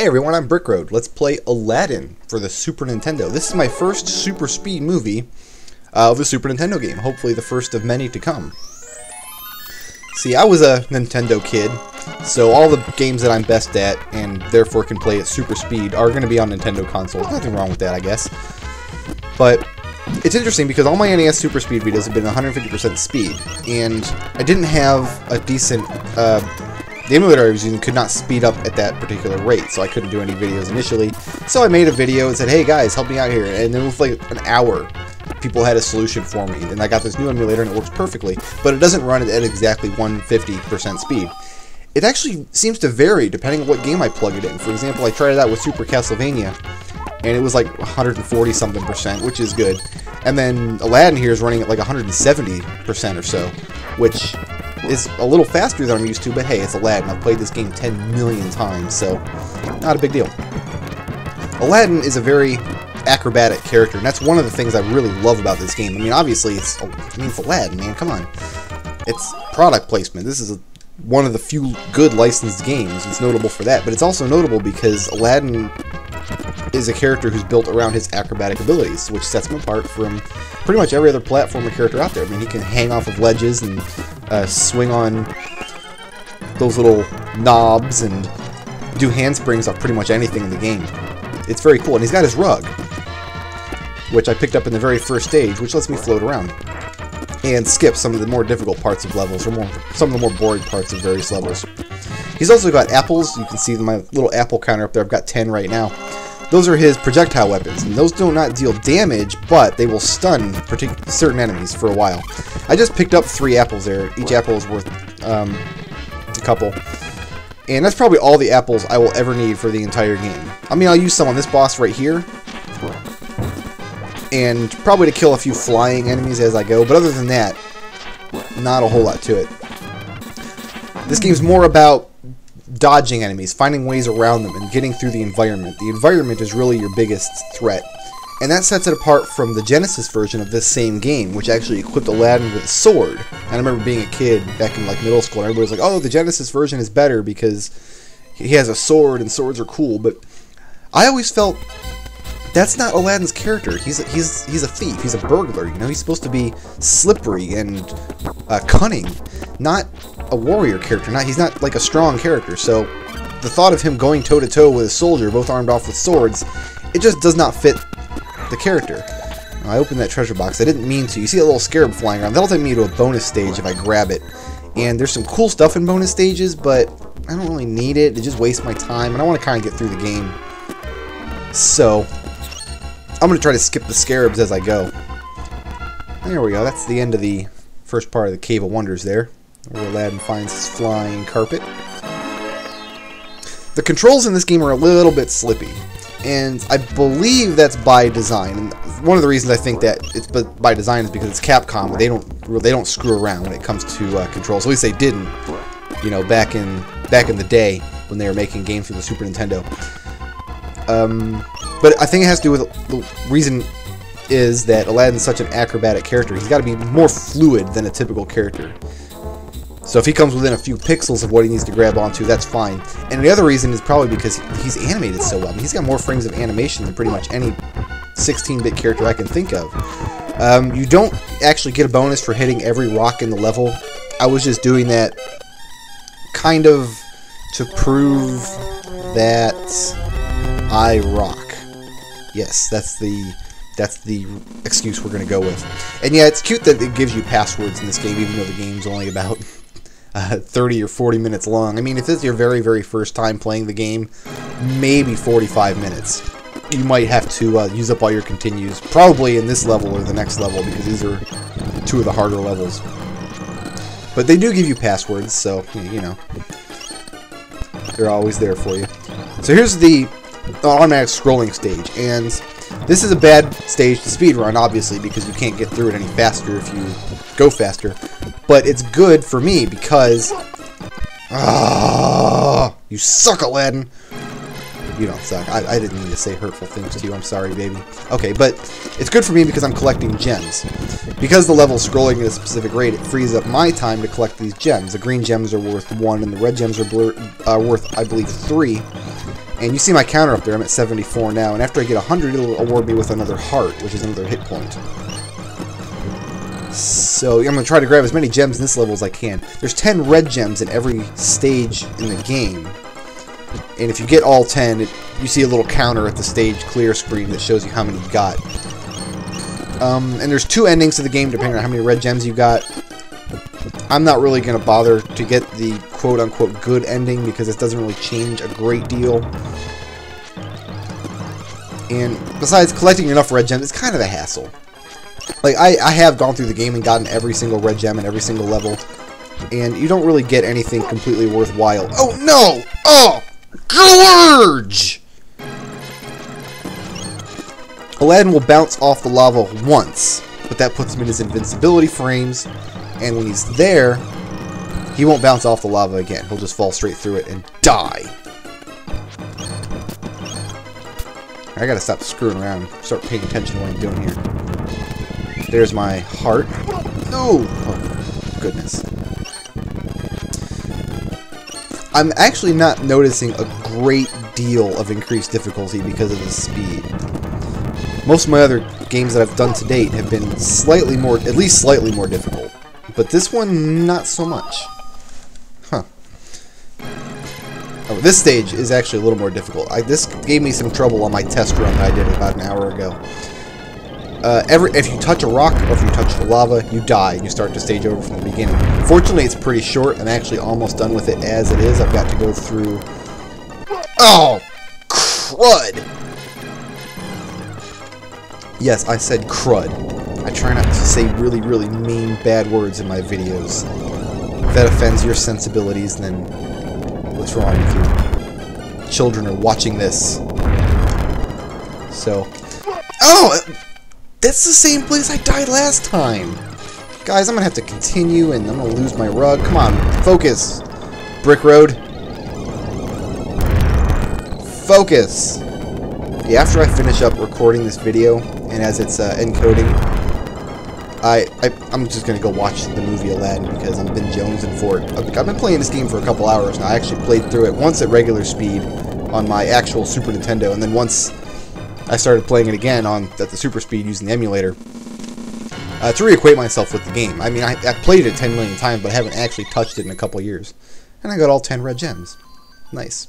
Hey everyone, I'm Brickroad. Let's play Aladdin for the Super Nintendo. This is my first super speed movie of a Super Nintendo game. Hopefully the first of many to come. See, I was a Nintendo kid, so all the games that I'm best at, and therefore can play at super speed, are going to be on Nintendo consoles. Nothing wrong with that, I guess. But it's interesting because all my NES super speed videos have been 150% speed, and I didn't have a decent... the emulator I was using could not speed up at that particular rate, so I couldn't do any videos initially. So I made a video and said, hey guys, help me out here. And then within like an hour, people had a solution for me. And I got this new emulator and it works perfectly, but it doesn't run at exactly 150% speed. It actually seems to vary depending on what game I plug it in. For example, I tried it out with Super Castlevania, and it was like 140 something percent, which is good. And then Aladdin here is running at like 170% or so, which is a little faster than I'm used to, but hey, it's Aladdin. I've played this game 10 million times, so not a big deal. Aladdin is a very acrobatic character, and that's one of the things I really love about this game. I mean, obviously, it's Aladdin, man, come on. It's product placement. This is one of the few good licensed games. It's notable for that, but it's also notable because Aladdin is a character who's built around his acrobatic abilities, which sets him apart from pretty much every other platformer character out there. I mean, he can hang off of ledges and swing on those little knobs and do handsprings off pretty much anything in the game. It's very cool. And he's got his rug, which I picked up in the very first stage, which lets me float around and skip some of the more difficult parts of levels, or some of the more boring parts of various levels. He's also got apples. You can see my little apple counter up there. I've got 10 right now. Those are his projectile weapons, and those do not deal damage, but they will stun certain enemies for a while. I just picked up 3 apples there. Each apple is worth a couple. And that's probably all the apples I will ever need for the entire game. I mean, I'll use some on this boss right here, and probably to kill a few flying enemies as I go, but other than that, not a whole lot to it. This game's more about dodging enemies, finding ways around them, and getting through the environment. The environment is really your biggest threat. And that sets it apart from the Genesis version of this same game, which actually equipped Aladdin with a sword. And I remember being a kid back in like middle school, and everybody was like, oh, the Genesis version is better because he has a sword and swords are cool. But I always felt that's not Aladdin's character. He's a thief. He's a burglar. You know, he's supposed to be slippery and cunning, not a warrior character. He's not like a strong character. So the thought of him going toe-to-toe with a soldier, both armed off with swords, it just does not fit the character. I opened that treasure box. I didn't mean to. You see a little scarab flying around. That'll take me to a bonus stage if I grab it. And there's some cool stuff in bonus stages, but I don't really need it. It just wastes my time, and I want to kind of get through the game. So I'm going to try to skip the scarabs as I go. There we go. That's the end of the first part of the Cave of Wonders there, where Aladdin finds his flying carpet. The controls in this game are a little bit slippy, and I believe that's by design. And one of the reasons I think that it's by design is because it's Capcom. They don't screw around when it comes to controls. At least they didn't, you know, back in the day when they were making games for the Super Nintendo. But I think it has to do with the reason is that Aladdin's such an acrobatic character. He's got to be more fluid than a typical character. So if he comes within a few pixels of what he needs to grab onto, that's fine. And the other reason is probably because he's animated so well. I mean, he's got more frames of animation than pretty much any 16-bit character I can think of. You don't actually get a bonus for hitting every rock in the level. I was just doing that kind of to prove that I rock. Yes, that's the excuse we're going to go with. And yeah, it's cute that it gives you passwords in this game, even though the game's only about 30 or 40 minutes long. I mean, if this is your very, very first time playing the game, maybe 45 minutes. You might have to use up all your continues, probably in this level or the next level, because these are 2 of the harder levels. But they do give you passwords, so, you know, they're always there for you. So here's the automatic scrolling stage, and this is a bad stage to speedrun, obviously, because you can't get through it any faster if you go faster. But it's good for me because... you suck, Aladdin! You don't suck. I didn't mean to say hurtful things to you. I'm sorry, baby. Okay, but it's good for me because I'm collecting gems. Because the level's scrolling at a specific rate, it frees up my time to collect these gems. The green gems are worth 1, and the red gems are worth, I believe, 3. And you see my counter up there, I'm at 74 now, and after I get 100, it'll award me with another heart, which is another hit point. So I'm going to try to grab as many gems in this level as I can. There's 10 red gems in every stage in the game. And if you get all 10, you see a little counter at the stage clear screen that shows you how many you got. And there's 2 endings to the game depending on how many red gems you got. I'm not really going to bother to get the quote-unquote good ending because it doesn't really change a great deal. And besides, collecting enough red gems, it's kind of a hassle. Like, I have gone through the game and gotten every single red gem in every single level, and you don't really get anything completely worthwhile. Oh, no! Oh! George! Aladdin will bounce off the lava once, but that puts him in his invincibility frames, and when he's there, he won't bounce off the lava again. He'll just fall straight through it and die. I gotta stop screwing around and start paying attention to what I'm doing here. There's my heart. No! Oh, goodness. I'm actually not noticing a great deal of increased difficulty because of the speed. Most of my other games that I've done to date have been slightly more, at least slightly more difficult. But this one, not so much. Huh. Oh, this stage is actually a little more difficult. This gave me some trouble on my test run that I did about an hour ago. If you touch a rock or if you touch the lava, you die and you start the stage over from the beginning. Fortunately, it's pretty short. I'm actually almost done with it as it is. I've got to go through... Oh! Crud! Yes, I said crud. I try not to say really, really mean, bad words in my videos. If that offends your sensibilities, then what's wrong with you? Children are watching this. So... Oh! That's the same place I died last time! Guys, I'm gonna have to continue, and I'm gonna lose my rug. Come on, focus! Brick road. Focus! Yeah, after I finish up recording this video, and as it's encoding, I'm just gonna go watch the movie Aladdin because I'm been jonesing for it. I've been playing this game for a couple hours now. I actually played through it once at regular speed on my actual Super Nintendo, and then once I started playing it again at the super speed using the emulator to reacquaint myself with the game. I mean, I played it 10 million times, but I haven't actually touched it in a couple years. And I got all 10 red gems. Nice.